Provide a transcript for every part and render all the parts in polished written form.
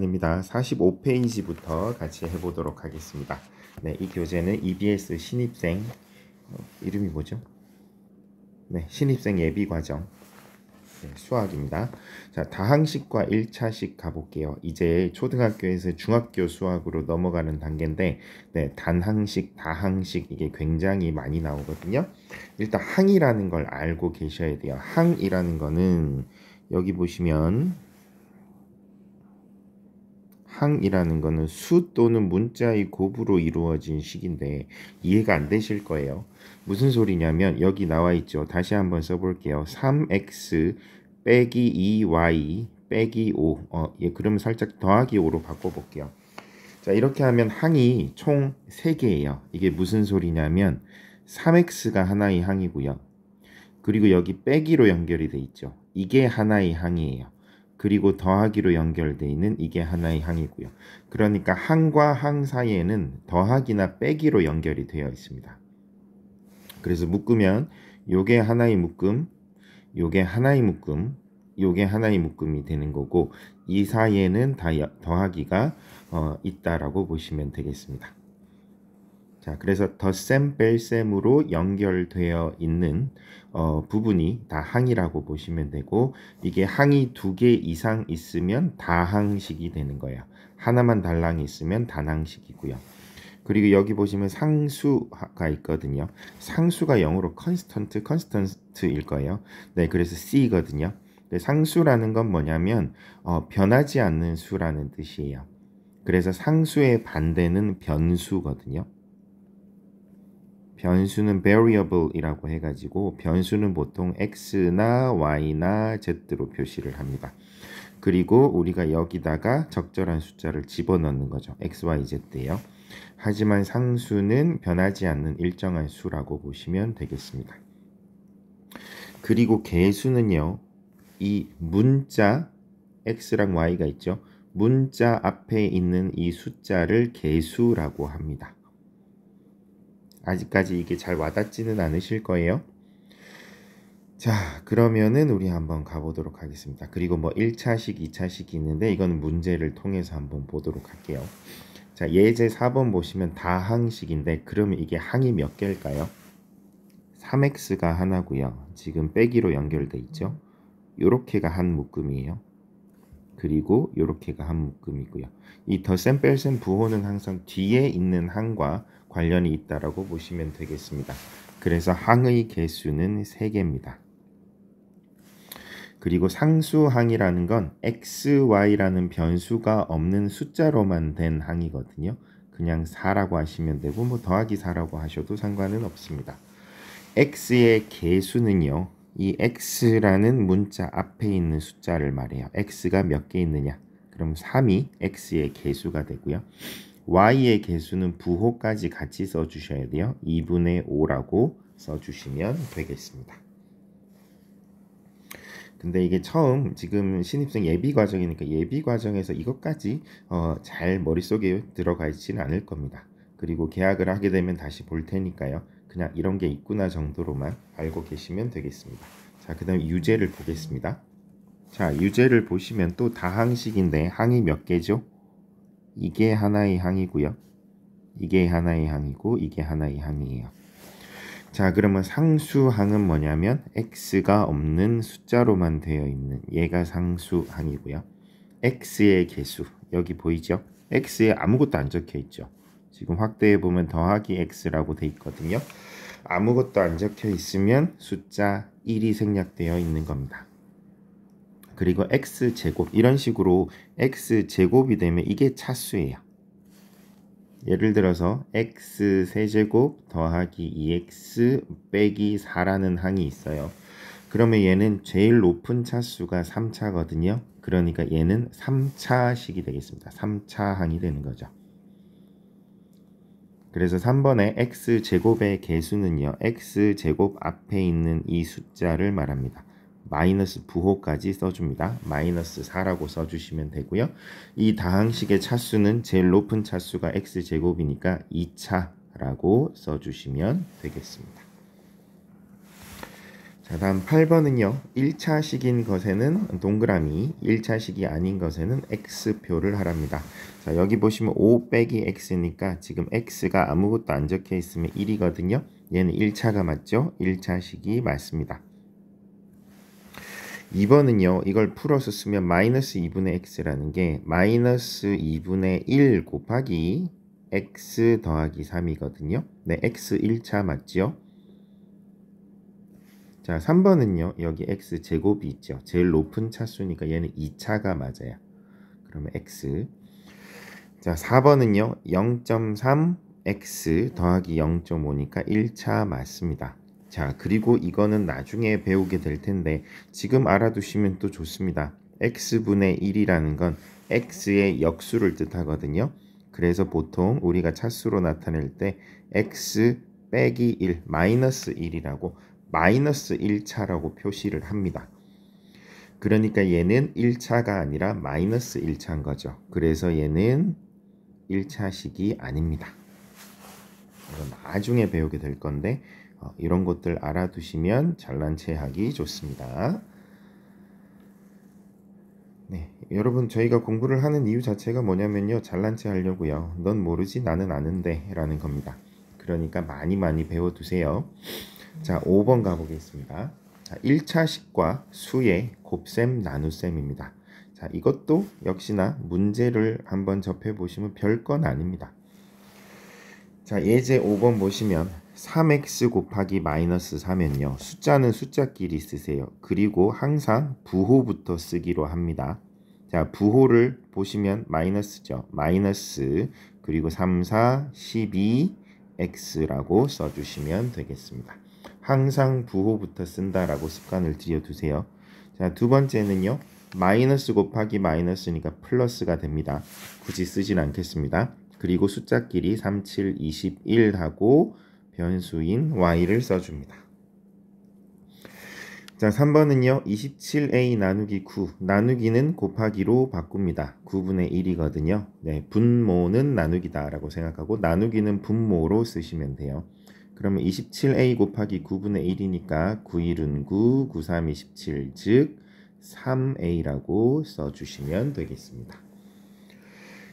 시간입니다. 45페이지부터 같이 해보도록 하겠습니다. 네, 이 교재는 EBS 신입생 이름이 뭐죠? 네, 신입생 예비과정 수학입니다. 자, 다항식과 1차식 가볼게요. 이제 초등학교에서 중학교 수학으로 넘어가는 단계인데, 네, 단항식, 다항식 이게 굉장히 많이 나오거든요. 일단 항이라는 걸 알고 계셔야 돼요. 항이라는 거는 여기 보시면 항이라는 거는 수 또는 문자의 곱으로 이루어진 식인데 이해가 안 되실 거예요. 무슨 소리냐면 여기 나와 있죠. 다시 한번 써볼게요. 3x 빼기 2y 빼기 5. 그러면 살짝 더하기 5로 바꿔볼게요. 자, 이렇게 하면 항이 총 3개예요. 이게 무슨 소리냐면 3x가 하나의 항이고요. 그리고 여기 빼기로 연결이 돼 있죠. 이게 하나의 항이에요. 그리고 더하기로 연결되어 있는 이게 하나의 항이고요. 그러니까 항과 항 사이에는 더하기나 빼기로 연결이 되어 있습니다. 그래서 묶으면 요게 하나의 묶음, 요게 하나의 묶음, 요게 하나의 묶음이 되는 거고 이 사이에는 다 더하기가 있다라고 보시면 되겠습니다. 자, 그래서 덧셈 뺄셈으로 연결되어 있는 부분이 다 항이라고 보시면 되고 이게 항이 2개 이상 있으면 다항식이 되는 거예요. 하나만 달랑이 있으면 단항식이고요. 그리고 여기 보시면 상수가 있거든요. 상수가 영어로 constant일 거예요. 네, 그래서 C거든요. 네, 상수라는 건 뭐냐면 변하지 않는 수라는 뜻이에요. 그래서 상수의 반대는 변수거든요. 변수는 variable이라고 해가지고 변수는 보통 x나 y나 z로 표시를 합니다. 그리고 우리가 여기다가 적절한 숫자를 집어넣는 거죠. x, y, z예요. 하지만 상수는 변하지 않는 일정한 수라고 보시면 되겠습니다. 그리고 개수는요. 이 문자 x랑 y가 있죠. 문자 앞에 있는 이 숫자를 개수라고 합니다. 아직까지 이게 잘 와닿지는 않으실 거예요. 자, 그러면은 우리 한번 가보도록 하겠습니다. 그리고 뭐 1차식, 2차식이 있는데 이건 문제를 통해서 한번 보도록 할게요. 자, 예제 4번 보시면 다항식인데 그러면 이게 항이 몇 개일까요? 3x가 하나고요. 지금 빼기로 연결돼 있죠. 요렇게가 한 묶음이에요. 그리고 요렇게가 한 묶음이고요. 이 덧셈 뺄셈 부호는 항상 뒤에 있는 항과 관련이 있다라고 보시면 되겠습니다. 그래서 항의 개수는 3개입니다. 그리고 상수항이라는 건 x, y라는 변수가 없는 숫자로만 된 항이거든요. 그냥 4라고 하시면 되고 뭐 더하기 4라고 하셔도 상관은 없습니다. x의 개수는요. 이 x라는 문자 앞에 있는 숫자를 말해요. x가 몇 개 있느냐? 그럼 3이 x의 개수가 되고요. y의 개수는 부호까지 같이 써주셔야 돼요. 2분의 5라고 써주시면 되겠습니다. 근데 이게 처음 지금 신입생 예비 과정이니까 예비 과정에서 이것까지 잘 머릿속에 들어가 있지는 않을 겁니다. 그리고 계약을 하게 되면 다시 볼 테니까요. 그냥 이런 게 있구나 정도로만 알고 계시면 되겠습니다. 자, 그 다음 유제를 보겠습니다. 자, 유제를 보시면 또 다항식인데 항이 몇 개죠? 이게 하나의 항이고요. 이게 하나의 항이고 이게 하나의 항이에요. 자, 그러면 상수항은 뭐냐면 x가 없는 숫자로만 되어 있는 얘가 상수항이고요. x의 개수 여기 보이죠? x에 아무것도 안 적혀 있죠. 지금 확대해 보면 더하기 x라고 돼 있거든요. 아무것도 안 적혀 있으면 숫자 1이 생략되어 있는 겁니다. 그리고 x제곱 이런 식으로 x제곱이 되면 이게 차수예요. 예를 들어서 x 세제곱 더하기 2x 빼기 4라는 항이 있어요. 그러면 얘는 제일 높은 차수가 3차거든요. 그러니까 얘는 3차식이 되겠습니다. 3차 항이 되는 거죠. 그래서 3번에 x제곱의 개수는요. x제곱 앞에 있는 이 숫자를 말합니다. 마이너스 부호까지 써줍니다. 마이너스 4라고 써주시면 되고요. 이 다항식의 차수는 제일 높은 차수가 x제곱이니까 2차라고 써주시면 되겠습니다. 자, 자, 다음 8번은요. 1차식인 것에는 동그라미, 1차식이 아닌 것에는 X표를 하랍니다. 자, 여기 보시면 5 빼기 X니까 지금 X가 아무것도 안 적혀 있으면 1이거든요. 얘는 1차가 맞죠? 1차식이 맞습니다. 2번은요. 이걸 풀어서 쓰면 마이너스 2분의 X라는 게 마이너스 2분의 1 곱하기 X 더하기 3이거든요. 네, X 1차 맞죠? 자, 3번은요. 여기 x 제곱이 있죠. 제일 높은 차수니까 얘는 2차가 맞아요. 그러면 x. 자, 4번은요. 0.3 x 더하기 0.5니까 1차 맞습니다. 자, 그리고 이거는 나중에 배우게 될 텐데 지금 알아두시면 또 좋습니다. x분의 1이라는 건 x의 역수를 뜻하거든요. 그래서 보통 우리가 차수로 나타낼 때 x 빼기 1, 마이너스 1이라고 마이너스 1차라고 표시를 합니다. 그러니까 얘는 1차가 아니라 마이너스 1차인 거죠. 그래서 얘는 1차식이 아닙니다. 이건 나중에 배우게 될 건데 이런 것들 알아두시면 잘난 체 하기 좋습니다. 네, 여러분 저희가 공부를 하는 이유 자체가 뭐냐면요. 잘난 체 하려고요. 넌 모르지 나는 아는데 라는 겁니다. 그러니까 많이 배워두세요. 자, 5번 가보겠습니다. 자, 1차식과 수의 곱셈 나눗셈입니다. 자, 이것도 역시나 문제를 한번 접해보시면 별건 아닙니다. 자, 예제 5번 보시면 3x 곱하기 마이너스 4면요. 숫자는 숫자끼리 쓰세요. 그리고 항상 부호부터 쓰기로 합니다. 자, 부호를 보시면 마이너스죠. 마이너스 그리고 3, 4, 12, x라고 써주시면 되겠습니다. 항상 부호부터 쓴다라고 습관을 들여두세요. 자, 두 번째는요. 마이너스 곱하기 마이너스니까 플러스가 됩니다. 굳이 쓰진 않겠습니다. 그리고 숫자끼리 3, 7, 21 하고 변수인 y를 써줍니다. 자, 3번은요. 27a 나누기 9. 나누기는 곱하기로 바꿉니다. 9분의 1이거든요. 네, 분모는 나누기다 라고 생각하고 나누기는 분모로 쓰시면 돼요. 그러면 27a 곱하기 9분의 1이니까 9일은 9, 9, 3, 27, 즉 3a라고 써주시면 되겠습니다.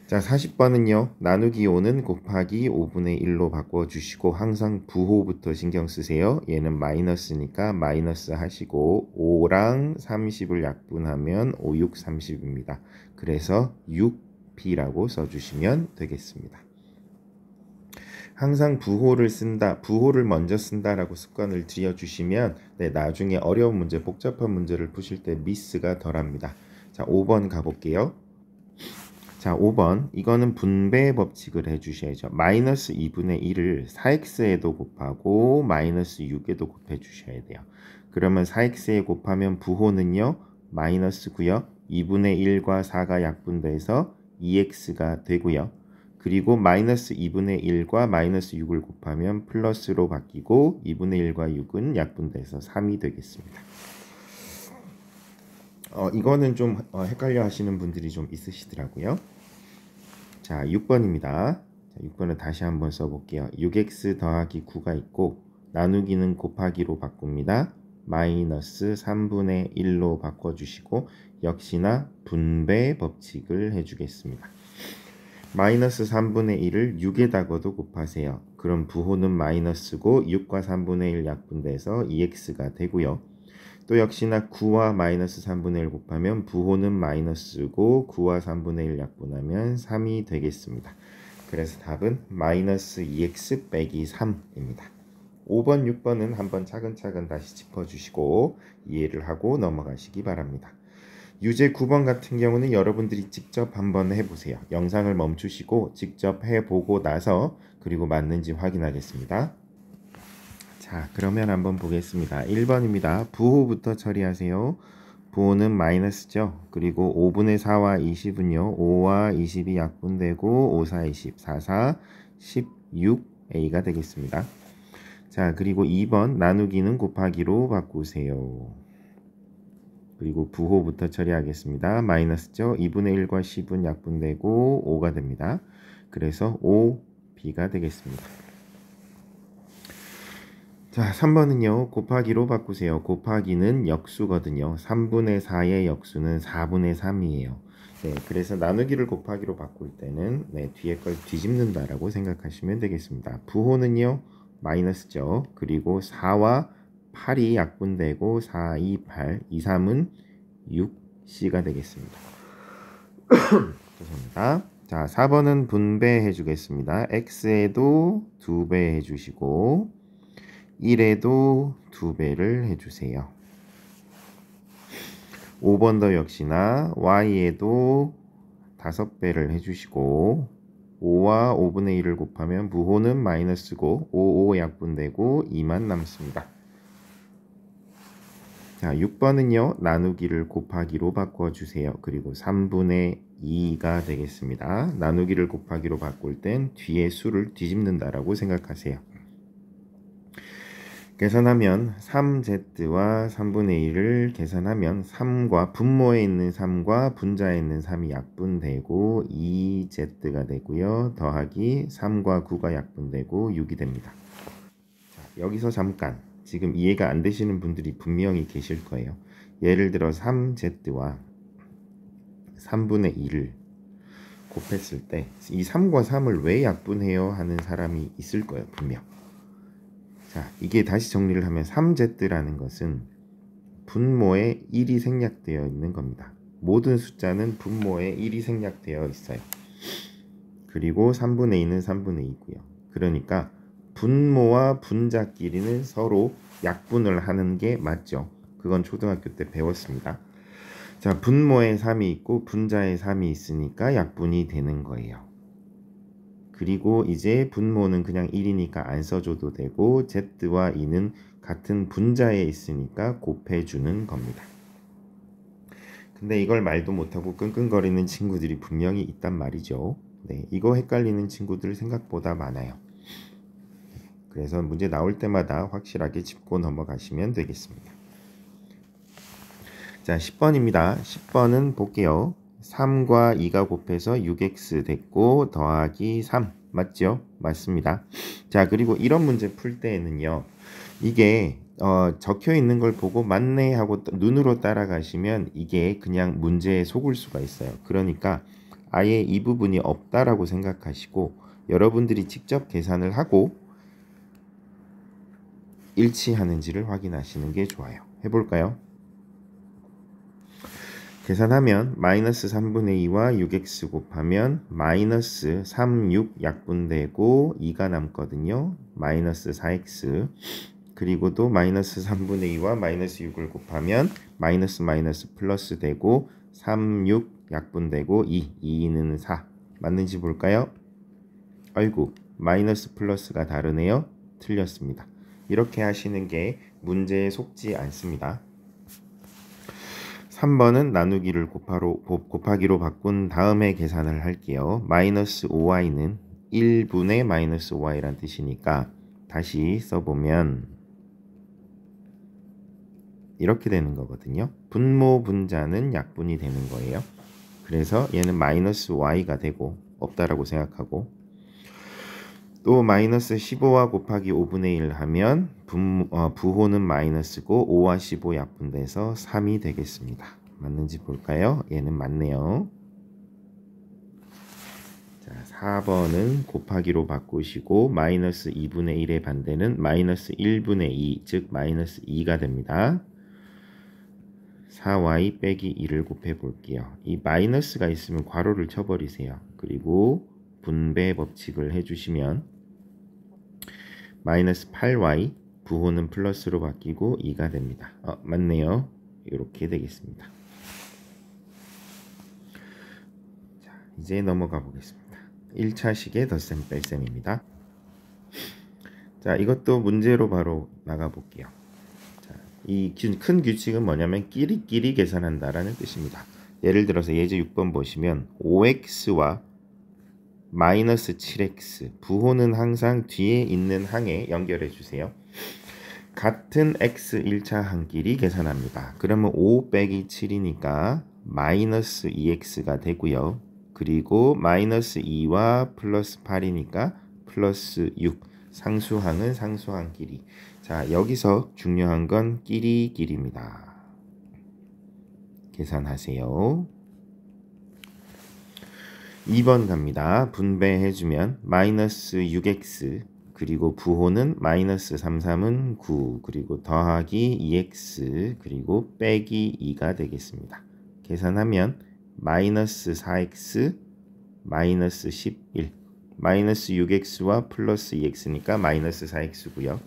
자, 40번은요. 나누기 5는 곱하기 5분의 1로 바꿔주시고 항상 부호부터 신경 쓰세요. 얘는 마이너스니까 마이너스 하시고 5랑 30을 약분하면 5, 6, 30입니다. 그래서 6b라고 써주시면 되겠습니다. 항상 부호를 쓴다, 부호를 먼저 쓴다라고 습관을 들여주시면 나중에 어려운 문제, 복잡한 문제를 푸실 때 미스가 덜합니다. 자, 5번 가볼게요. 자, 5번 이거는 분배 법칙을 해주셔야죠. 마이너스 2분의 1을 4x에도 곱하고 마이너스 6에도 곱해 주셔야 돼요. 그러면 4x에 곱하면 부호는요 마이너스고요. 2분의 1과 4가 약분돼서 2x가 되고요. 그리고 마이너스 2분의 1과 마이너스 6을 곱하면 플러스로 바뀌고 2분의 1과 6은 약분돼서 3이 되겠습니다. 이거는 좀 헷갈려 하시는 분들이 좀 있으시더라고요. 자, 6번입니다. 자, 6번을 다시 한번 써볼게요. 6x 더하기 9가 있고 나누기는 곱하기로 바꿉니다. 마이너스 3분의 1로 바꿔주시고 역시나 분배 법칙을 해주겠습니다. 마이너스 3분의 1을 6에다가도 곱하세요. 그럼 부호는 마이너스고 6과 3분의 1 약분돼서 2x가 되고요. 또 역시나 9와 마이너스 3분의 1 곱하면 부호는 마이너스고 9와 3분의 1 약분하면 3이 되겠습니다. 그래서 답은 마이너스 2x 빼기 3입니다. 5번, 6번은 한번 차근차근 다시 짚어주시고 이해를 하고 넘어가시기 바랍니다. 유제 9번 같은 경우는 여러분들이 직접 한번 해보세요. 영상을 멈추시고 직접 해보고 나서 그리고 맞는지 확인하겠습니다. 자, 그러면 한번 보겠습니다. 1번입니다. 부호부터 처리하세요. 부호는 마이너스죠. 그리고 5분의 4와 20은요. 5와 20이 약분되고 5, 4, 20, 4, 4, 16a가 되겠습니다. 자, 그리고 2번 나누기는 곱하기로 바꾸세요. 그리고 부호부터 처리하겠습니다. 마이너스죠. 2분의 1과 10은 약분되고 5가 됩니다. 그래서 5b가 되겠습니다. 자, 3번은요. 곱하기로 바꾸세요. 곱하기는 역수거든요. 3분의 4의 역수는 4분의 3이에요. 네, 그래서 나누기를 곱하기로 바꿀 때는 뒤에 걸 뒤집는다라고 생각하시면 되겠습니다. 부호는요. 마이너스죠. 그리고 4와 8이 약분되고 4, 2, 8, 2, 3은 6C가 되겠습니다. 죄송합니다. 자, 4번은 분배해 주겠습니다. X에도 2배 해주시고 1에도 2배를 해주세요. 5번도 역시나 Y에도 5배를 해주시고 5와 5분의 1을 곱하면 부호는 마이너스고 5 약분되고 2만 남습니다. 자, 6번은요. 나누기를 곱하기로 바꿔주세요. 그리고 3분의 2가 되겠습니다. 나누기를 곱하기로 바꿀 땐 뒤에 수를 뒤집는다라고 생각하세요. 계산하면 3z와 3분의 1을 계산하면 3과 분모에 있는 3과 분자에 있는 3이 약분되고 2z가 되고요. 더하기 3과 9가 약분되고 6이 됩니다. 자, 여기서 잠깐 지금 이해가 안 되시는 분들이 분명히 계실 거예요. 예를 들어 3z와 3분의 1을 곱했을 때 이 3과 3을 왜 약분해요? 하는 사람이 있을 거예요. 분명. 자, 이게 다시 정리를 하면 3z라는 것은 분모에 1이 생략되어 있는 겁니다. 모든 숫자는 분모에 1이 생략되어 있어요. 그리고 3분의 2는 3분의 2고요. 그러니까 분모와 분자끼리는 서로 약분을 하는 게 맞죠. 그건 초등학교 때 배웠습니다. 자, 분모에 3이 있고 분자에 3이 있으니까 약분이 되는 거예요. 그리고 이제 분모는 그냥 1이니까 안 써줘도 되고 z와 2는 같은 분자에 있으니까 곱해주는 겁니다. 근데 이걸 말도 못하고 끙끙거리는 친구들이 분명히 있단 말이죠. 네, 이거 헷갈리는 친구들 생각보다 많아요. 그래서 문제 나올 때마다 확실하게 짚고 넘어가시면 되겠습니다. 자, 10번입니다. 10번은 볼게요. 3과 2가 곱해서 6x 됐고 더하기 3 맞죠? 맞습니다. 자, 그리고 이런 문제 풀 때에는요. 이게 적혀 있는 걸 보고 맞네 하고 눈으로 따라가시면 이게 그냥 문제에 속을 수가 있어요. 그러니까 아예 이 부분이 없다라고 생각하시고 여러분들이 직접 계산을 하고 일치하는지를 확인하시는 게 좋아요. 해볼까요? 계산하면 마이너스 3분의 2와 6x 곱하면 마이너스 3, 6 약분되고 2가 남거든요. 마이너스 4x 그리고 또 마이너스 3분의 2와 마이너스 6을 곱하면 마이너스 마이너스 플러스 되고 3, 6 약분되고 2, 2는 4 맞는지 볼까요? 아이고 마이너스 플러스가 다르네요. 틀렸습니다. 이렇게 하시는 게 문제에 속지 않습니다. 3번은 나누기를 곱하기로 바꾼 다음에 계산을 할게요. 마이너스 5y는 1분의 마이너스 5y란 뜻이니까 다시 써보면 이렇게 되는 거거든요. 분모 분자는 약분이 되는 거예요. 그래서 얘는 마이너스 y가 되고 없다라고 생각하고 또 마이너스 15와 곱하기 5분의 1 하면 부호는 마이너스고 5와 15 약분돼서 3이 되겠습니다. 맞는지 볼까요? 얘는 맞네요. 자, 4번은 곱하기로 바꾸시고 마이너스 2분의 1의 반대는 마이너스 1분의 2, 즉 마이너스 2가 됩니다. 4y 빼기 2를 곱해 볼게요. 이 마이너스가 있으면 괄호를 쳐버리세요. 그리고 분배 법칙을 해주시면 마이너스 8y 부호는 플러스로 바뀌고 2가 됩니다. 맞네요. 이렇게 되겠습니다. 자, 이제 넘어가 보겠습니다. 1차식의 덧셈 뺄셈입니다. 자, 이것도 문제로 바로 나가 볼게요. 이 큰 규칙은 뭐냐면 끼리끼리 계산한다라는 뜻입니다. 예를 들어서 예제 6번 보시면 5x와 마이너스 7x 부호는 항상 뒤에 있는 항에 연결해 주세요. 같은 x 1차 항끼리 계산합니다. 그러면 5 빼기 7이니까 마이너스 2x가 되고요. 그리고 마이너스 2와 플러스 8이니까 플러스 6 상수항은 상수항끼리. 자, 자, 여기서 중요한 건 끼리끼리입니다. 계산하세요. 2번 갑니다. 분배해주면 마이너스 6x 그리고 부호는 마이너스 33은 9 그리고 더하기 2x 그리고 빼기 2가 되겠습니다. 계산하면 마이너스 4x 마이너스 11 마이너스 6x와 플러스 2x니까 마이너스 4x고요.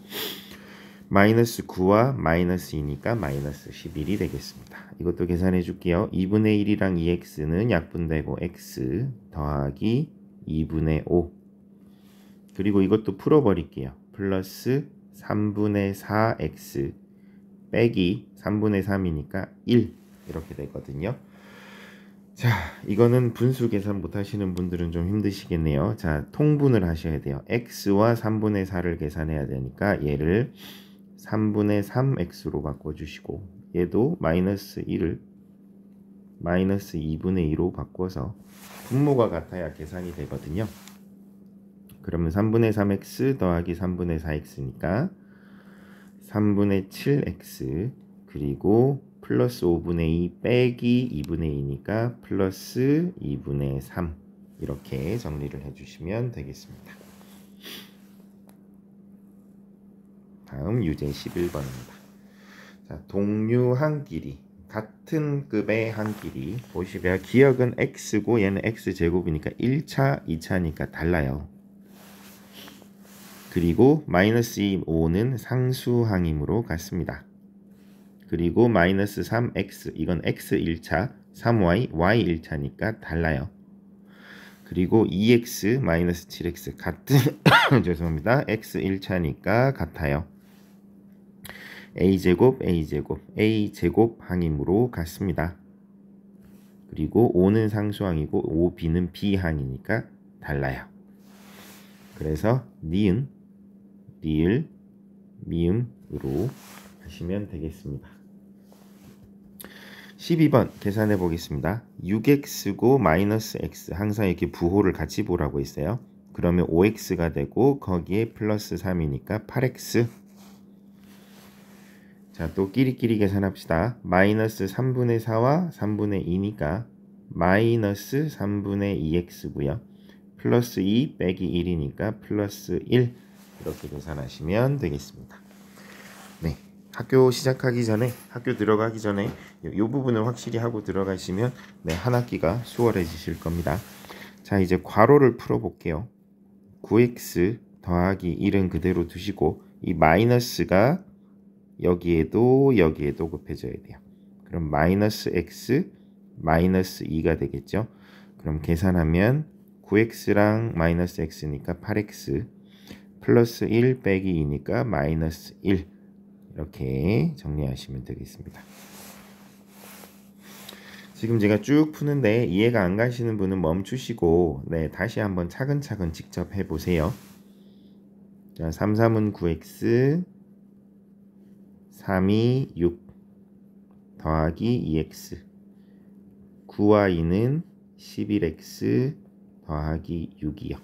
마이너스 9와 마이너스 2니까 마이너스 11이 되겠습니다. 이것도 계산해 줄게요. 2분의 1이랑 2x는 약분되고 x 더하기 2분의 5 그리고 이것도 풀어버릴게요. 플러스 3분의 4x 빼기 3분의 3이니까 1 이렇게 되거든요. 자, 이거는 분수 계산 못하시는 분들은 좀 힘드시겠네요. 자, 통분을 하셔야 돼요. x와 3분의 4를 계산해야 되니까 얘를 3분의 3x로 바꿔주시고 얘도 마이너스 1을 마이너스 2분의 2로 바꿔서 분모가 같아야 계산이 되거든요. 그러면 3분의 3x 더하기 3분의 4x니까 3분의 7x 그리고 플러스 5분의 2 빼기 2분의 2니까 플러스 2분의 3 이렇게 정리를 해주시면 되겠습니다. 다음 유제 11번입니다. 자, 동류 한 길이 같은 급의 한 길이 보시면 기억은 x고 얘는 x제곱이니까 1차, 2차니까 달라요. 그리고 마이너스 5는 상수항이므로 같습니다. 그리고 마이너스 3x 이건 x 1차, 3y, y 1차니까 달라요. 그리고 2x 마이너스 7x 같은 죄송합니다. x 1차니까 같아요. a제곱 a제곱 a제곱 항이므로 같습니다. 그리고 5는 상수항이고 5b는 비항이니까 달라요. 그래서 니은, 리을, 미음으로 하시면 되겠습니다. 12번 계산해 보겠습니다. 6x고 마이너스 x 항상 이렇게 부호를 같이 보라고 했어요. 그러면 5x가 되고 거기에 플러스 3이니까 8x. 자, 또 끼리끼리 계산합시다. 마이너스 3분의 4와 3분의 2니까 마이너스 3분의 2x고요. 플러스 2 빼기 1이니까 플러스 1 이렇게 계산하시면 되겠습니다. 네, 학교 시작하기 전에 학교 들어가기 전에 이 부분을 확실히 하고 들어가시면 네, 한 학기가 수월해지실 겁니다. 자, 이제 괄호를 풀어볼게요. 9x 더하기 1은 그대로 두시고 이 마이너스가 여기에도 곱해져야 돼요. 그럼 마이너스 x 마이너스 2가 되겠죠. 그럼 계산하면 9x랑 마이너스 x니까 8x 플러스 1 빼기 2니까 마이너스 1 이렇게 정리하시면 되겠습니다. 지금 제가 쭉 푸는데 이해가 안 가시는 분은 멈추시고 네, 다시 한번 차근차근 직접 해보세요. 자, 3, 3은 9x 3이 6 더하기 2x 9와 2는 11x 더하기 6이요.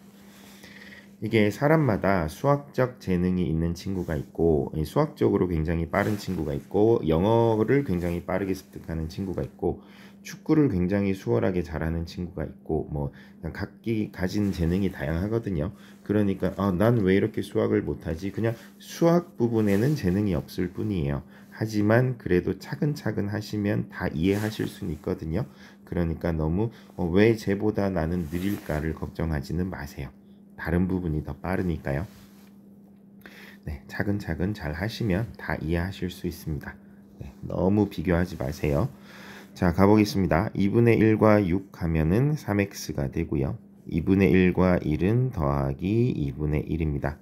이게 사람마다 수학적 재능이 있는 친구가 있고 수학적으로 굉장히 빠른 친구가 있고 영어를 굉장히 빠르게 습득하는 친구가 있고 축구를 굉장히 수월하게 잘하는 친구가 있고 뭐 각기 가진 재능이 다양하거든요. 그러니까 난 왜 이렇게 수학을 못하지? 그냥 수학 부분에는 재능이 없을 뿐이에요. 하지만 그래도 차근차근 하시면 다 이해하실 수는 있거든요. 그러니까 너무 왜 쟤보다 나는 느릴까를 걱정하지는 마세요. 다른 부분이 더 빠르니까요. 네, 차근차근 잘 하시면 다 이해하실 수 있습니다. 네, 너무 비교하지 마세요. 자, 가보겠습니다. 2분의 1과 6 하면은 3x가 되고요. 2분의 1과 1은 더하기 2분의 1입니다.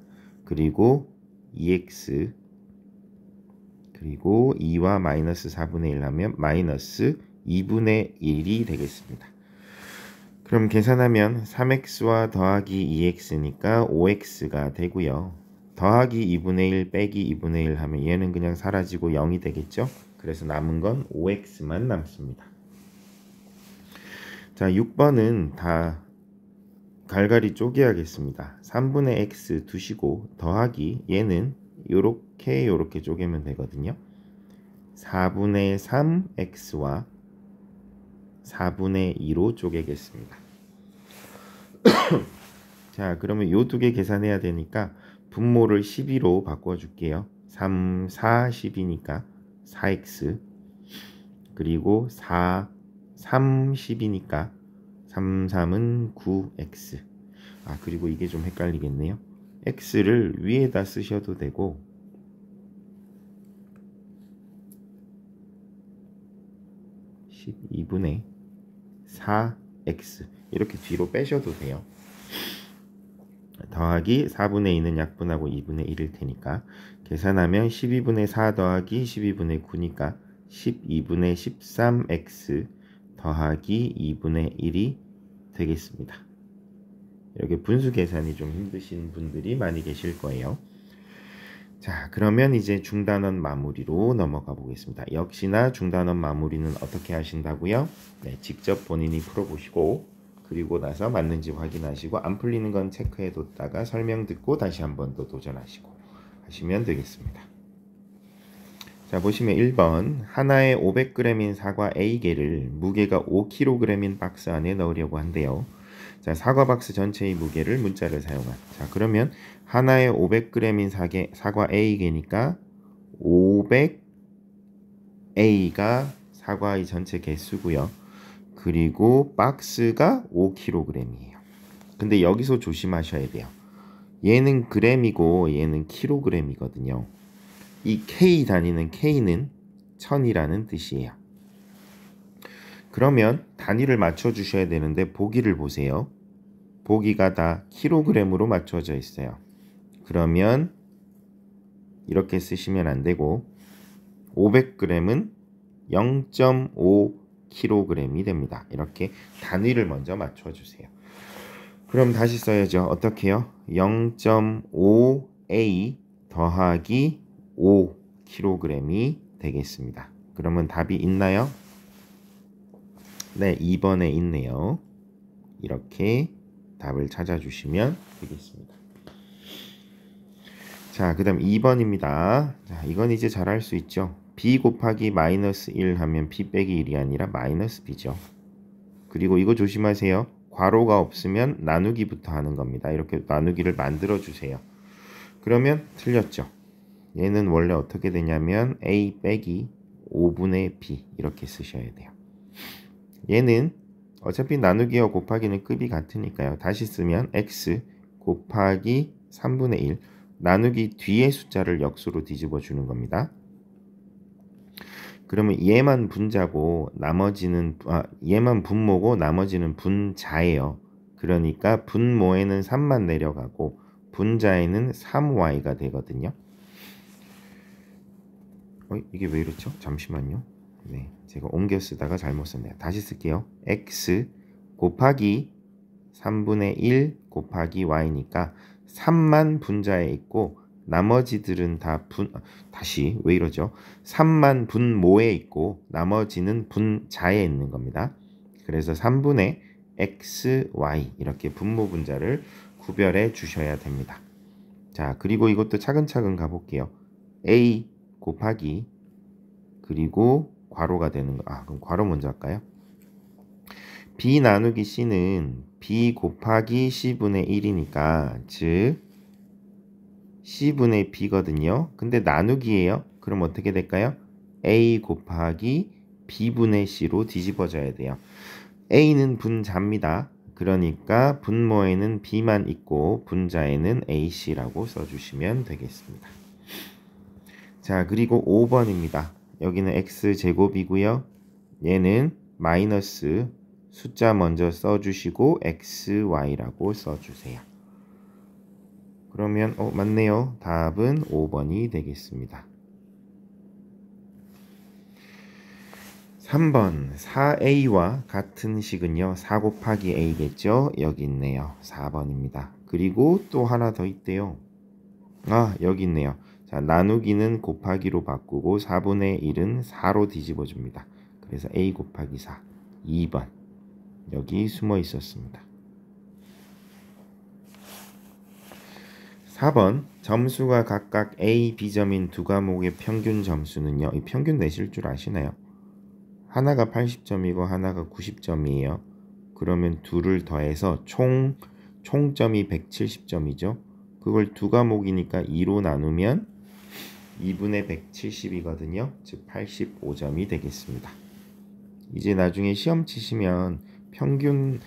그리고 2x 그리고 2와 마이너스 4분의 1 하면 마이너스 2분의 1이 되겠습니다. 그럼 계산하면 3x와 더하기 2x니까 5x가 되고요. 더하기 2분의 1 빼기 2분의 1 하면 얘는 그냥 사라지고 0이 되겠죠. 그래서 남은 건 5x만 남습니다. 자, 6번은 다 갈갈이 쪼개야겠습니다. 3분의 x 두시고 더하기 얘는 요렇게 쪼개면 되거든요. 4분의 3x와 4분의 2로 쪼개겠습니다. 자, 그러면 요 두 개 계산해야 되니까 분모를 12로 바꿔줄게요. 3, 4, 10이니까 4x, 그리고 4, 3, 10이니까 3, 3은 9x. 아, 그리고 이게 좀 헷갈리겠네요. x를 위에다 쓰셔도 되고 12분의 4x 이렇게 뒤로 빼셔도 돼요. 더하기 4분의 2는 약분하고 2분의 1일 테니까 계산하면 12분의 4 더하기 12분의 9니까 12분의 13x 더하기 2분의 1이 되겠습니다. 이렇게 분수 계산이 좀 힘드신 분들이 많이 계실 거예요. 자, 그러면 이제 중단원 마무리로 넘어가 보겠습니다. 역시나 중단원 마무리는 어떻게 하신다고요? 네, 직접 본인이 풀어보시고 그리고 나서 맞는지 확인하시고 안 풀리는 건 체크해 뒀다가 설명 듣고 다시 한 번 더 도전하시고 하시면 되겠습니다. 자, 보시면 1번 하나에 500g인 사과 A개를 무게가 5kg인 박스 안에 넣으려고 한대요. 자, 사과 박스 전체의 무게를 문자를 사용한. 자, 그러면 하나에 500g인 사과 A개니까 500A가 사과의 전체 개수고요. 그리고 박스가 5kg이에요. 근데 여기서 조심하셔야 돼요. 얘는 그램이고 얘는 킬로그램이거든요. 이 K 단위는 K는 1000이라는 뜻이에요. 그러면 단위를 맞춰 주셔야 되는데 보기를 보세요. 보기가 다 킬로그램으로 맞춰져 있어요. 그러면 이렇게 쓰시면 안 되고 500g은 0.5kg이 됩니다. 이렇게 단위를 먼저 맞춰 주세요. 그럼 다시 써야죠. 어떻게 해요? 0.5A 더하기 5kg이 되겠습니다. 그러면 답이 있나요? 네, 2번에 있네요. 이렇게 답을 찾아주시면 되겠습니다. 자, 그 다음 2번입니다. 자, 이건 이제 잘 할 수 있죠. b 곱하기 마이너스 1 하면 b 빼기 1이 아니라 마이너스 b죠. 그리고 이거 조심하세요. 괄호가 없으면 나누기부터 하는 겁니다. 이렇게 나누기를 만들어 주세요. 그러면 틀렸죠. 얘는 원래 어떻게 되냐면 a 빼기 5분의 b 이렇게 쓰셔야 돼요. 얘는 어차피 나누기와 곱하기는 급이 같으니까요. 다시 쓰면 x 곱하기 3분의 1 나누기 뒤에 숫자를 역수로 뒤집어 주는 겁니다. 그러면 얘만 분자고 나머지는 얘만 분모고 나머지는 분자예요. 그러니까 분모에는 3만 내려가고 분자에는 3y가 되거든요. 이게 왜 이렇죠? 잠시만요. 네, 제가 옮겨 쓰다가 잘못 썼네요. 다시 쓸게요. x 곱하기 3분의 1 곱하기 y니까 3만 분자에 있고 나머지들은 다 다시 왜 이러죠? 3만 분모에 있고 나머지는 분자에 있는 겁니다. 그래서 3분의 x, y 이렇게 분모 분자를 구별해 주셔야 됩니다. 자, 그리고 이것도 차근차근 가볼게요. a 곱하기 그리고 괄호가 되는 거. 그럼 괄호 먼저 할까요? b 나누기 c는 b 곱하기 c분의 1이니까 즉 c분의 b거든요. 근데 나누기예요. 그럼 어떻게 될까요? a 곱하기 b분의 c로 뒤집어져야 돼요. a는 분자입니다. 그러니까 분모에는 b만 있고 분자에는 ac라고 써주시면 되겠습니다. 자, 그리고 5번입니다. 여기는 x제곱이고요. 얘는 마이너스 숫자 먼저 써주시고 xy라고 써주세요. 그러면 맞네요. 답은 5번이 되겠습니다. 3번 4a와 같은 식은요. 4 곱하기 a겠죠. 여기 있네요. 4번입니다. 그리고 또 하나 더 있대요. 여기 있네요. 자, 나누기는 곱하기로 바꾸고 4분의 1은 4로 뒤집어 줍니다. 그래서 a 곱하기 4 2번 여기 숨어 있었습니다. 4번 점수가 각각 A, B점인 두 과목의 평균 점수는요. 이 평균 내실 줄 아시나요? 하나가 80점이고 하나가 90점이에요. 그러면 둘을 더해서 총점이 170점이죠. 그걸 두 과목이니까 2로 나누면 2분의 170이거든요. 즉 85점이 되겠습니다. 이제 나중에 시험 치시면 평균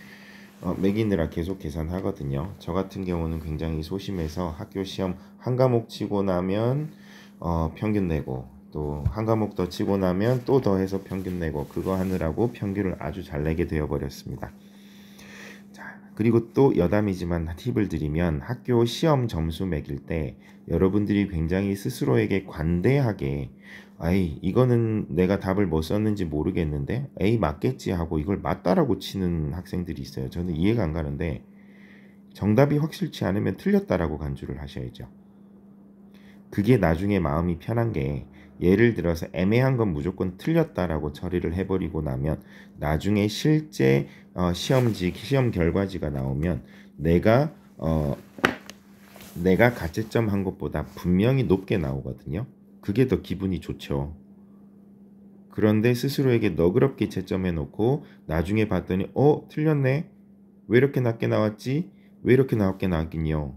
매기느라 계속 계산하거든요. 저 같은 경우는 굉장히 소심해서 학교 시험 한 과목 치고 나면 평균 내고 또 한 과목 더 치고 나면 또 더해서 평균 내고 그거 하느라고 평균을 아주 잘 내게 되어버렸습니다. 자, 그리고 또 여담이지만 팁을 드리면 학교 시험 점수 매길 때 여러분들이 굉장히 스스로에게 관대하게 아이 이거는 내가 답을 뭐 썼는지 모르겠는데 A 맞겠지 하고 이걸 맞다라고 치는 학생들이 있어요. 저는 이해가 안 가는데 정답이 확실치 않으면 틀렸다라고 간주를 하셔야죠. 그게 나중에 마음이 편한 게 예를 들어서 애매한 건 무조건 틀렸다라고 처리를 해버리고 나면 나중에 실제 시험 결과지가 나오면 내가 가채점 한 것보다 분명히 높게 나오거든요. 그게 더 기분이 좋죠. 그런데 스스로에게 너그럽게 채점해 놓고 나중에 봤더니 틀렸네. 왜 이렇게 낮게 나왔지? 왜 이렇게 낮게 나왔긴요.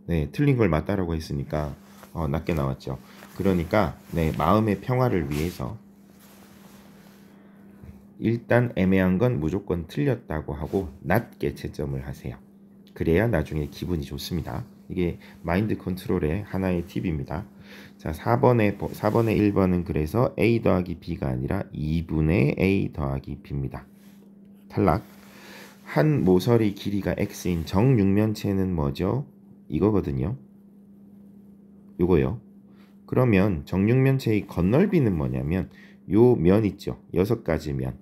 네, 틀린 걸 맞다라고 했으니까 낮게 나왔죠. 그러니까 네, 마음의 평화를 위해서 일단 애매한 건 무조건 틀렸다고 하고 낮게 채점을 하세요. 그래야 나중에 기분이 좋습니다. 이게 마인드 컨트롤의 하나의 팁입니다. 자, 4번의 1번은 그래서 A 더하기 B가 아니라 2분의 A 더하기 B입니다. 탈락. 한 모서리 길이가 X인 정육면체는 뭐죠? 이거거든요. 요거요. 그러면 정육면체의 겉넓이는 뭐냐면 요 면 있죠. 6가지 면.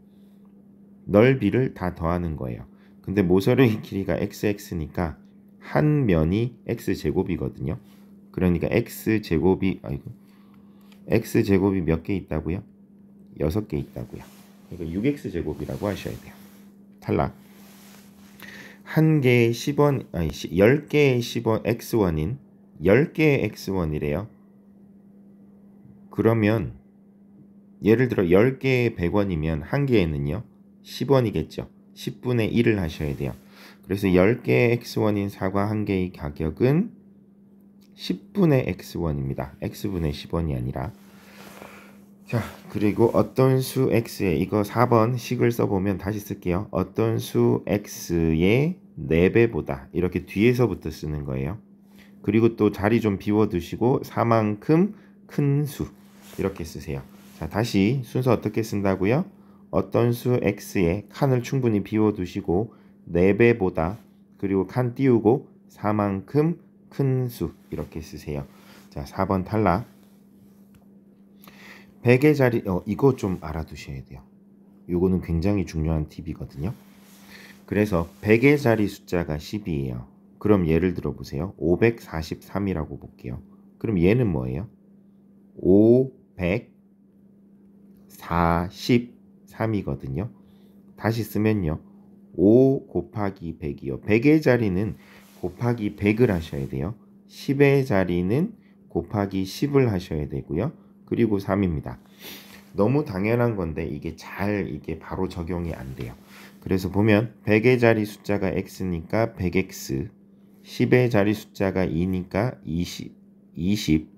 넓이를 다 더하는 거예요. 근데 모서리 길이가 xx니까 한 면이 x제곱이거든요. 그러니까 x제곱이 몇 개 있다고요? 6개 있다고요. 그러니까 6x제곱이라고 하셔야 돼요. 탈락. 한 개의 10원 10개의 10원 x1인 10개의 x1이래요. 그러면 예를 들어 10개의 100원이면 한 개에는요 10원이겠죠. 10분의 1을 하셔야 돼요. 그래서 10개의 x1인 사과 한 개의 가격은 10분의 x1입니다. x분의 10원이 아니라. 자, 그리고 어떤 수 x에 이거 4번 식을 써보면 다시 쓸게요. 어떤 수 x의 4배보다 이렇게 뒤에서부터 쓰는 거예요. 그리고 또 자리 좀 비워두시고 4만큼 큰 수 이렇게 쓰세요. 자, 다시 순서 어떻게 쓴다고요? 어떤 수 x에 칸을 충분히 비워두시고 4배보다 그리고 칸 띄우고 4만큼 큰 수 이렇게 쓰세요. 자, 4번 탈락. 100의 자리 이거 좀 알아두셔야 돼요. 이거는 굉장히 중요한 팁이거든요. 그래서 100의 자리 숫자가 10이에요. 그럼 예를 들어 보세요. 543이라고 볼게요. 그럼 얘는 뭐예요? 543이거든요. 다시 쓰면요. 5 곱하기 100이요. 100의 자리는 곱하기 100을 하셔야 돼요. 10의 자리는 곱하기 10을 하셔야 되고요. 그리고 3입니다. 너무 당연한 건데 이게 바로 적용이 안 돼요. 그래서 보면 100의 자리 숫자가 x니까 100x, 10의 자리 숫자가 2니까 20,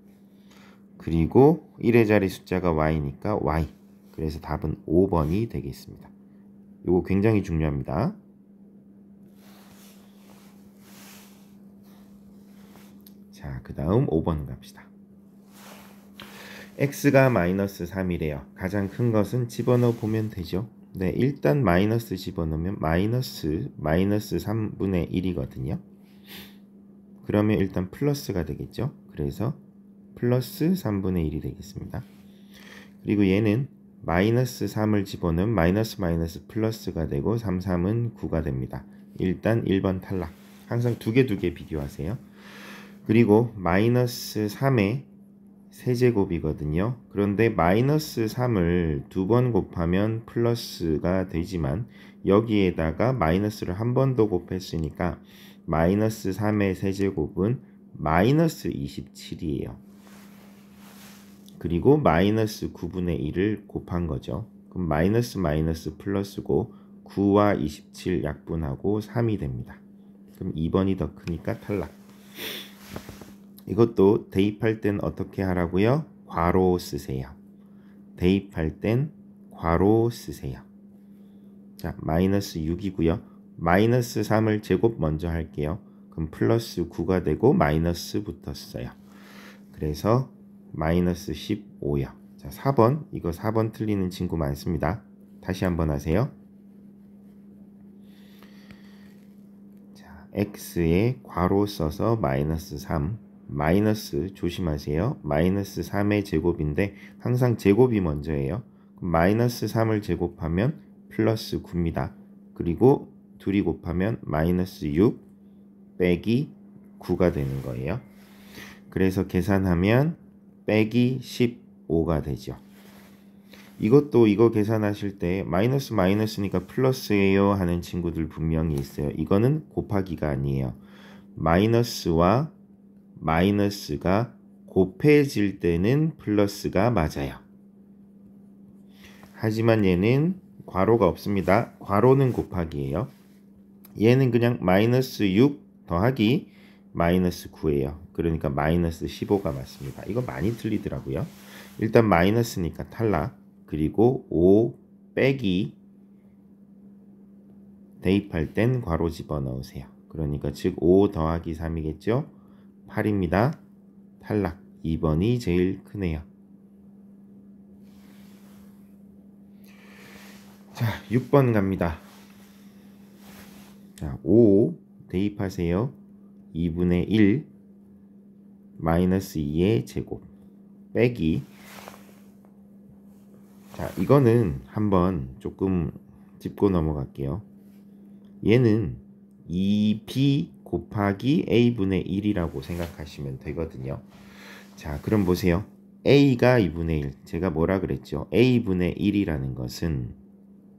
그리고 1의 자리 숫자가 y니까 y. 그래서 답은 5번이 되겠습니다. 이거 굉장히 중요합니다. 자, 그 다음 5번 갑시다. x가 마이너스 3이래요. 가장 큰 것은 집어넣어 보면 되죠. 네, 일단 마이너스 집어넣으면 마이너스 3분의 1이거든요. 그러면 일단 플러스가 되겠죠. 그래서 플러스 3분의 1이 되겠습니다. 그리고 얘는 마이너스 3을 집어넣으면 마이너스 플러스가 되고 3은 9가 됩니다. 일단 1번 탈락. 항상 두 개 비교하세요. 그리고 마이너스 3의 세제곱이거든요. 그런데 마이너스 3을 2번 곱하면 플러스가 되지만 여기에다가 마이너스를 한 번 더 곱했으니까 마이너스 3의 세제곱은 마이너스 27이에요. 그리고 마이너스 9분의 1을 곱한 거죠. 그럼 마이너스 마이너스 플러스고 9와 27 약분하고 3이 됩니다. 그럼 2번이 더 크니까 탈락. 이것도 대입할 땐 어떻게 하라고요? 괄호 쓰세요. 대입할 땐 괄호 쓰세요. 자, 마이너스 6이고요. 마이너스 3을 제곱 먼저 할게요. 그럼 플러스 9가 되고 마이너스 붙었어요. 그래서 마이너스 15요. 자, 4번. 이거 4번 틀리는 친구 많습니다. 다시 한번 하세요. 자, x에 괄호 써서 마이너스 3. 마이너스 조심하세요. 마이너스 3의 제곱인데 항상 제곱이 먼저예요. 마이너스 3을 제곱하면 플러스 9입니다. 그리고 둘이 곱하면 마이너스 6 빼기 9가 되는 거예요. 그래서 계산하면 빼기 15가 되죠. 이것도 이거 계산하실 때 마이너스 마이너스니까 플러스예요 하는 친구들 분명히 있어요. 이거는 곱하기가 아니에요. 마이너스와 마이너스가 곱해질 때는 플러스가 맞아요. 하지만 얘는 괄호가 없습니다. 괄호는 곱하기예요. 얘는 그냥 마이너스 6 더하기 마이너스 9예요. 그러니까 마이너스 15가 맞습니다. 이거 많이 틀리더라고요. 일단 마이너스니까 탈락. 그리고 5 빼기 대입할 땐 괄호 집어넣으세요. 그러니까 즉 5 더하기 3이겠죠. 8입니다. 탈락. 2번이 제일 크네요. 자, 6번 갑니다. 자, 5 대입하세요. 2분의 1 마이너스 2의 제곱 빼기. 자, 이거는 한번 조금 짚고 넘어갈게요. 얘는 2b 곱하기 a분의 1이라고 생각하시면 되거든요. 자, 그럼 보세요. a가 2분의 1. 제가 뭐라 그랬죠? a분의 1이라는 것은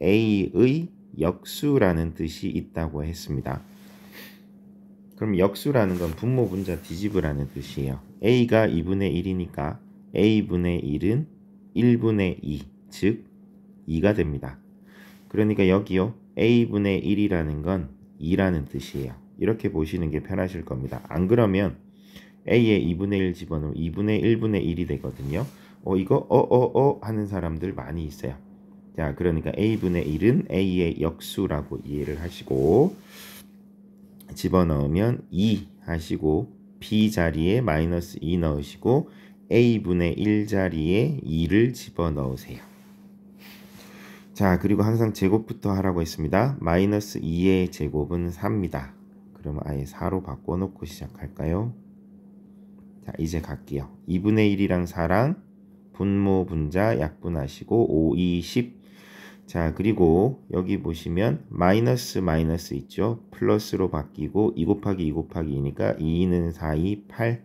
a의 역수라는 뜻이 있다고 했습니다. 그럼 역수라는 건 분모 분자 뒤집으라는 뜻이에요. a가 2분의 1이니까 a분의 1은 1분의 2, 즉 2가 됩니다. 그러니까 여기요. a분의 1이라는 건 2라는 뜻이에요. 이렇게 보시는 게 편하실 겁니다. 안 그러면 a에 2분의 1 집어넣으면 2분의 1분의 1이 되거든요. 이거 하는 사람들 많이 있어요. 자, 그러니까 a분의 1은 a의 역수라고 이해를 하시고 집어넣으면 2 하시고 b 자리에 마이너스 2 넣으시고 a분의 1 자리에 2를 집어넣으세요. 자, 그리고 항상 제곱부터 하라고 했습니다. 마이너스 2의 제곱은 4입니다. 그러면 아예 4로 바꿔놓고 시작할까요? 자, 이제 갈게요. 2분의 1이랑 4랑 분모 분자 약분하시고 5, 2, 10. 자, 그리고 여기 보시면 마이너스 마이너스 있죠. 플러스로 바뀌고 2 곱하기 2 곱하기 2니까 2는 4, 2, 8.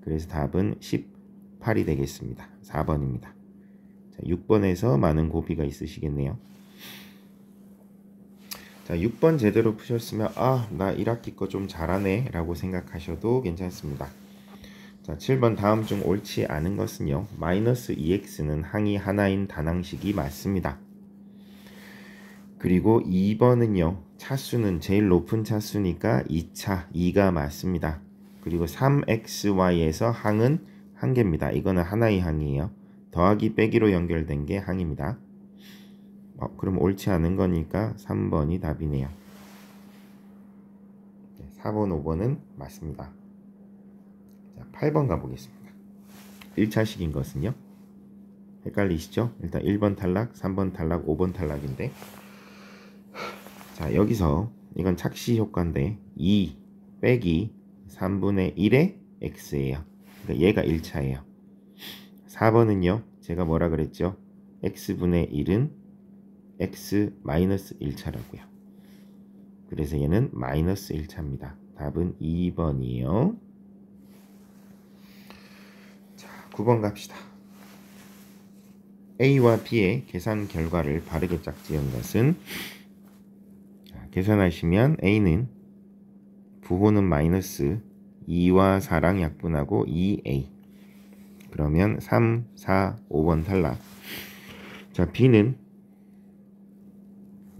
그래서 답은 18이 되겠습니다. 4번입니다. 자, 6번에서 많은 고비가 있으시겠네요. 자, 6번 제대로 푸셨으면 나 1학기 거 좀 잘하네 라고 생각하셔도 괜찮습니다. 자, 7번 다음 중 옳지 않은 것은요. 마이너스 2x는 항이 하나인 단항식이 맞습니다. 그리고 2번은요. 차수는 제일 높은 차수니까 2차 2가 맞습니다. 그리고 3xy에서 항은 한 개입니다. 이거는 하나의 항이에요. 더하기 빼기로 연결된 게 항입니다. 그럼 옳지 않은 거니까 3번이 답이네요. 4번, 5번은 맞습니다. 자, 8번 가보겠습니다. 1차식인 것은요. 헷갈리시죠? 일단 1번 탈락, 3번 탈락, 5번 탈락인데 자, 여기서 이건 착시 효과인데 2 빼기 3분의 1의 x예요. 그러니까 얘가 1차예요. 4번은요. 제가 뭐라 그랬죠? x분의 1은 x 마이너스 1차라고요. 그래서 얘는 마이너스 1차입니다. 답은 2번이에요. 자, 9번 갑시다. A와 B의 계산 결과를 바르게 짝지은 것은 계산하시면 A는 부호는 마이너스 2와 4랑 약분하고 2a. 그러면 3, 4, 5번 탈락. 자, b는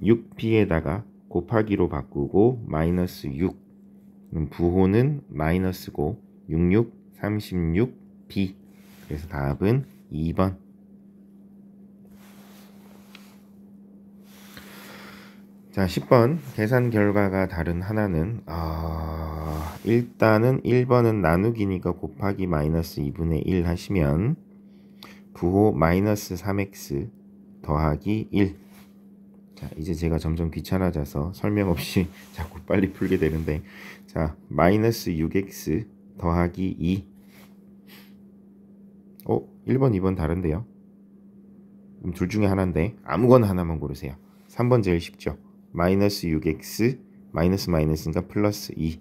6b에다가 곱하기로 바꾸고 마이너스 6. 부호는 마이너스고 66, 36b. 그래서 답은 2번. 자, 10번 계산 결과가 다른 하나는 일단은 1번은 나누기니까 곱하기 마이너스 2분의 1 하시면 부호 마이너스 3x 더하기 1. 자, 이제 제가 점점 귀찮아져서 설명 없이 자꾸 빨리 풀게 되는데, 자, 마이너스 6x 더하기 2. 1번, 2번 다른데요? 둘 중에 하나인데 아무거나 하나만 고르세요. 3번 제일 쉽죠. 마이너스 6x 마이너스 마이너스니까 플러스 2.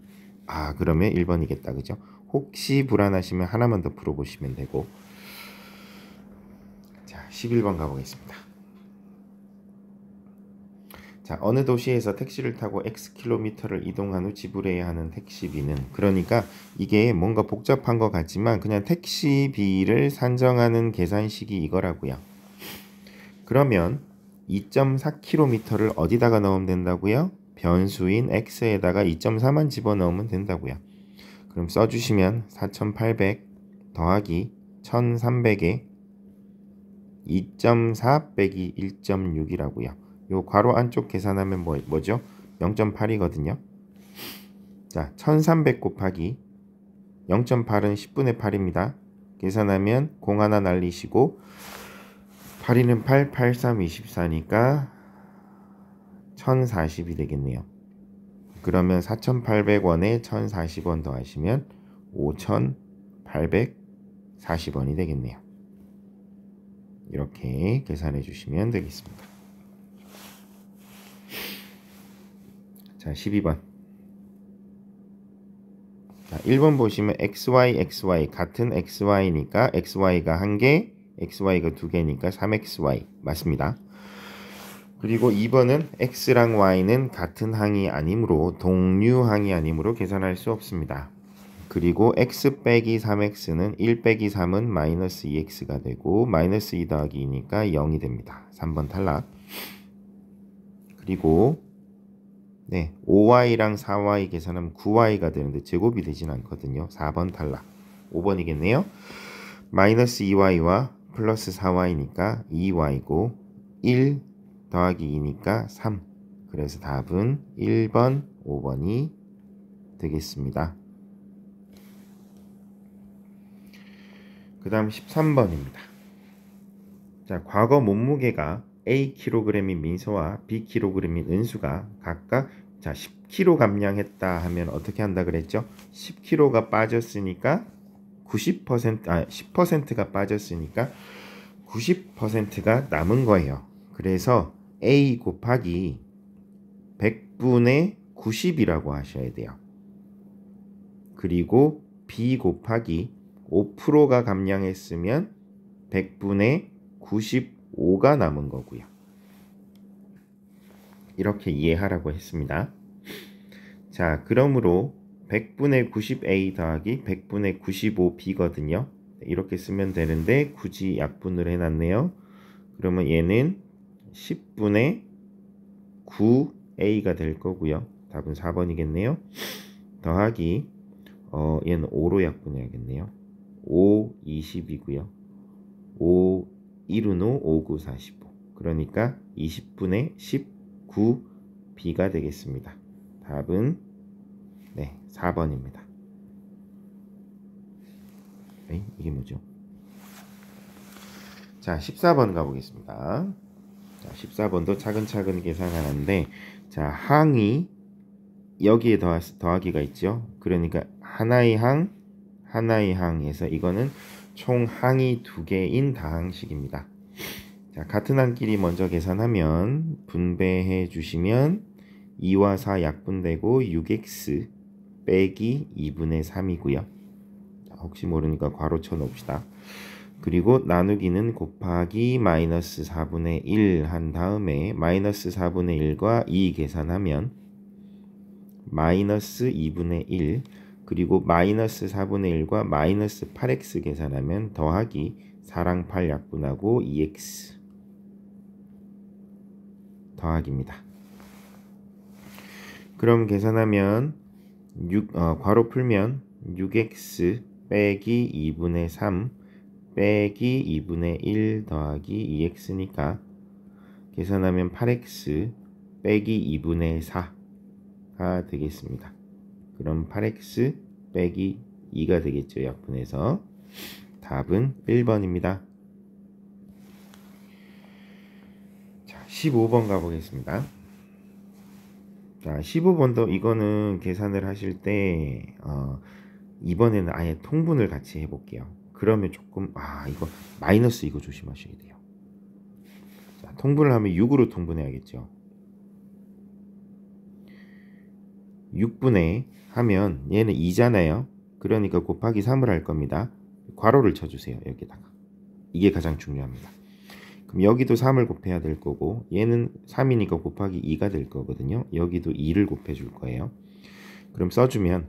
그러면 1번이겠다. 그죠? 혹시 불안하시면 하나만 더 풀어보시면 되고. 자, 11번 가보겠습니다. 자, 어느 도시에서 택시를 타고 x 킬로미터를 이동한 후 지불해야 하는 택시비는, 그러니까 이게 뭔가 복잡한 것 같지만 그냥 택시비를 산정하는 계산식이 이거라고요. 그러면 2.4km를 어디다가 넣으면 된다고요? 변수인 x에다가 2.4만 집어넣으면 된다고요. 그럼 써주시면 4,800 더하기 1,300에 2.4 빼기 1.6이라고요. 요 괄호 안쪽 계산하면 뭐죠? 0.8이거든요. 자, 1300 곱하기 0.8은 10분의 8입니다. 계산하면 0 하나 날리시고 8이는 8, 8, 3, 24니까 1040이 되겠네요. 그러면 4,800원에 1040원 더하시면 5,840원이 되겠네요. 이렇게 계산해 주시면 되겠습니다. 자, 12번. 자, 1번 보시면 xy, xy 같은 xy니까 xy가 1개, xy가 2개니까 3xy 맞습니다. 그리고 2번은 x랑 y는 같은 항이 아니므로 동류항이 아니므로 계산할 수 없습니다. 그리고 x 빼기 3x는 1 빼기 3은 마이너스 2x가 되고 마이너스 2 더하기 2니까 0이 됩니다. 3번 탈락. 그리고 5y랑 4y 계산하면 9y가 되는데 제곱이 되진 않거든요. 4번 탈락. 5번이겠네요. 마이너스 2y와 플러스 4y니까 2y고 1 더하기 2니까 3. 그래서 답은 1번, 5번이 되겠습니다. 그 다음 13번입니다. 자, 과거 몸무게가 A kg인 민서와 B kg인 은수가 각각 10kg 감량했다 하면 어떻게 한다 그랬죠? 10kg가 빠졌으니까 10%가 빠졌으니까 90%가 남은 거예요. 그래서 A 곱하기 100분의 90이라고 하셔야 돼요. 그리고 B 곱하기 5%가 감량했으면 100분의 95가 남은 거고요. 이렇게 이해하라고 했습니다. 자, 그러므로 100분의 90A 더하기 100분의 95B거든요. 이렇게 쓰면 되는데 굳이 약분을 해놨네요. 그러면 얘는 10분의 9A가 될 거고요. 답은 4번이겠네요. 더하기 얘는 5로 약분해야겠네요. 5, 20이고요. 5, 1은 5, 5, 9, 45. 그러니까 20분의 19B가 되겠습니다. 답은 4번입니다. 이게 뭐죠? 자, 14번 가보겠습니다. 자, 14번도 차근차근 계산하는데, 자, 항이 여기에 더하기가 있죠. 그러니까 하나의 항, 하나의 항에서 이거는 총 항이 2개인 다항식입니다. 자, 같은 항끼리 먼저 계산하면 분배해 주시면 2와 4 약분되고 6x 빼기 2분의 3이고요. 혹시 모르니까 괄호 쳐놓읍시다. 그리고 나누기는 곱하기 마이너스 4분의 1 한 다음에 마이너스 4분의 1과 2 계산하면 마이너스 2분의 1. 그리고 마이너스 4분의 1과 마이너스 8x 계산하면 더하기 4랑 8 약분하고 2x 더하기입니다. 그럼 계산하면 괄호 풀면 6x 빼기 2분의 3 빼기 2분의 1 더하기 2x니까 계산하면 8x 빼기 2분의 4가 되겠습니다. 그럼 8x 빼기 2가 되겠죠. 약분해서 답은 1번입니다. 자, 15번 가보겠습니다. 자, 15번도 이거는 계산을 하실 때 이번에는 아예 통분을 같이 해볼게요. 그러면 조금 이거 마이너스 이거 조심하셔야 돼요. 자, 통분을 하면 6으로 통분해야겠죠. 6분의 하면 얘는 2잖아요. 그러니까 곱하기 3을 할 겁니다. 괄호를 쳐주세요. 여기다가. 이게 가장 중요합니다. 그럼 여기도 3을 곱해야 될 거고 얘는 3이니까 곱하기 2가 될 거거든요. 여기도 2를 곱해 줄 거예요. 그럼 써주면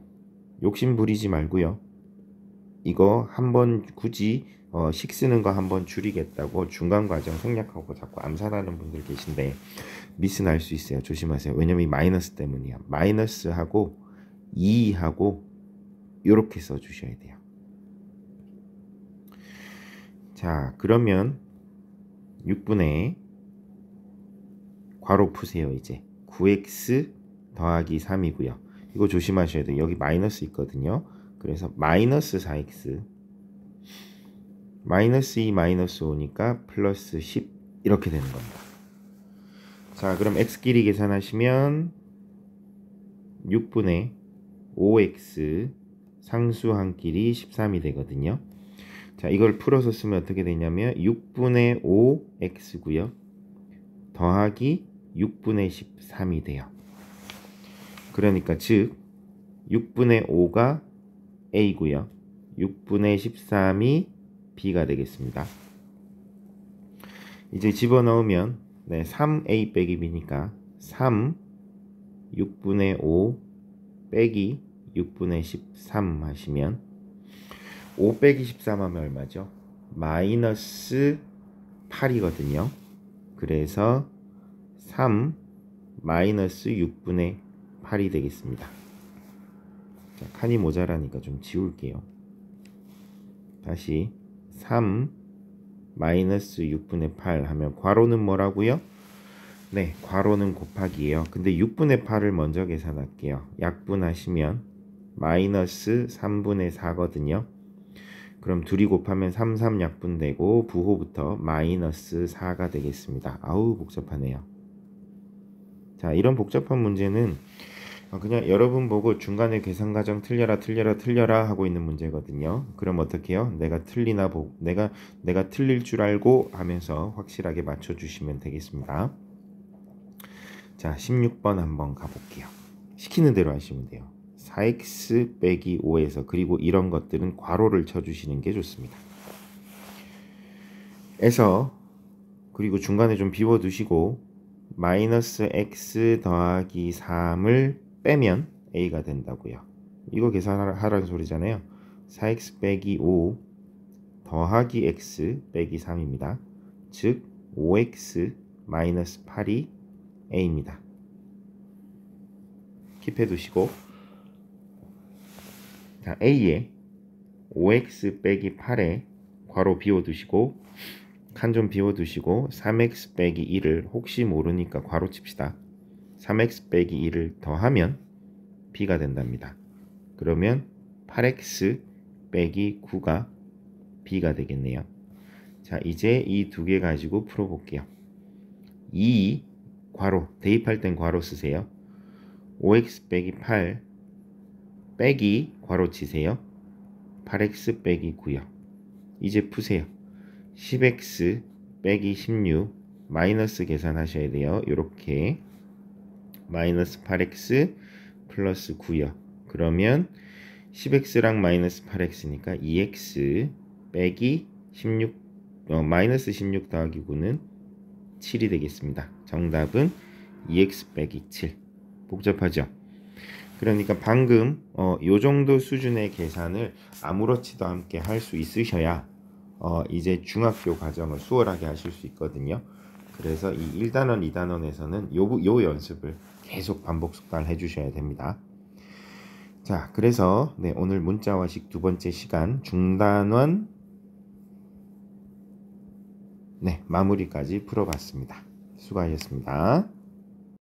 욕심 부리지 말고요. 이거 한번 굳이 식 쓰는 거 한번 줄이겠다고 중간 과정 생략하고 자꾸 암산하는 분들 계신데 미스 날 수 있어요. 조심하세요. 왜냐면 이 마이너스 때문이야. 마이너스하고 2하고 이렇게 써주셔야 돼요. 자, 그러면 6분의 괄호 푸세요. 이제 9x 더하기 3이고요. 이거 조심하셔야 돼요. 여기 마이너스 있거든요. 그래서 마이너스 4x 마이너스 2 마이너스 5니까 플러스 10 이렇게 되는 겁니다. 자, 그럼 x끼리 계산하시면 6분의 5x 상수항끼리 13이 되거든요. 자, 이걸 풀어서 쓰면 어떻게 되냐면 6분의 5x고요. 더하기 6분의 13이 돼요. 그러니까 즉 6분의 5가 a고요. 6분의 13이 b가 되겠습니다. 이제 집어넣으면 3a 빼기 b니까 3 6분의 5 빼기 6분의 13 하시면 5 빼기 13 하면 얼마죠? 마이너스 8이거든요. 그래서 3 마이너스 6분의 8이 되겠습니다. 자, 칸이 모자라니까 좀 지울게요. 다시 3 마이너스 6분의 8 하면 괄호는 뭐라고요? 네, 괄호는 곱하기예요. 근데 6분의 8을 먼저 계산할게요. 약분하시면 마이너스 3분의 4거든요. 그럼 둘이 곱하면 3, 3 약분되고 부호부터 마이너스 4가 되겠습니다. 아우 복잡하네요. 자, 이런 복잡한 문제는 그냥 여러분 보고 중간에 계산 과정 틀려라 하고 있는 문제거든요. 그럼 어떻게 해요? 내가 틀릴 줄 알고 하면서 확실하게 맞춰 주시면 되겠습니다. 자, 16번 한번 가볼게요. 시키는 대로 하시면 돼요. 4x 빼기 5에서 그리고 이런 것들은 괄호를 쳐주시는 게 좋습니다. 에서 그리고 중간에 좀 비워두시고 마이너스 x 더하기 3을 빼면 a가 된다고요. 이거 계산하라는 소리잖아요. 4x 빼기 5 더하기 x 빼기 3입니다. 즉 5x 마이너스 8이 a입니다. 킵해 두시고 자, a에 5x 빼기 8에 괄호 비워두시고 칸 좀 비워두시고 3x 빼기 1을 혹시 모르니까 괄호 칩시다. 3x 빼기 1을 더하면 b가 된답니다. 그러면 8x 빼기 9가 b가 되겠네요. 자, 이제 이 두 개 가지고 풀어볼게요. 2 괄호 대입할 땐 괄호 쓰세요. 5x 빼기 8 빼기 괄호 치세요. 8x 빼기 9요. 이제 푸세요. 10x 빼기 16 마이너스 계산하셔야 돼요. 이렇게 마이너스 8x 플러스 9요. 그러면 10x랑 마이너스 8x니까 2x 빼기 16 마이너스 16 더하기 9는 7이 되겠습니다. 정답은 2x 빼기 7. 복잡하죠? 그러니까 방금 요 정도 수준의 계산을 아무렇지도 않게 할 수 있으셔야 이제 중학교 과정을 수월하게 하실 수 있거든요. 그래서 이 1단원, 2단원에서는 요 연습을 계속 반복 숙달을 해주셔야 됩니다. 자, 그래서 네, 오늘 문자화식 두 번째 시간 중단원 네, 마무리까지 풀어봤습니다. 수고하셨습니다.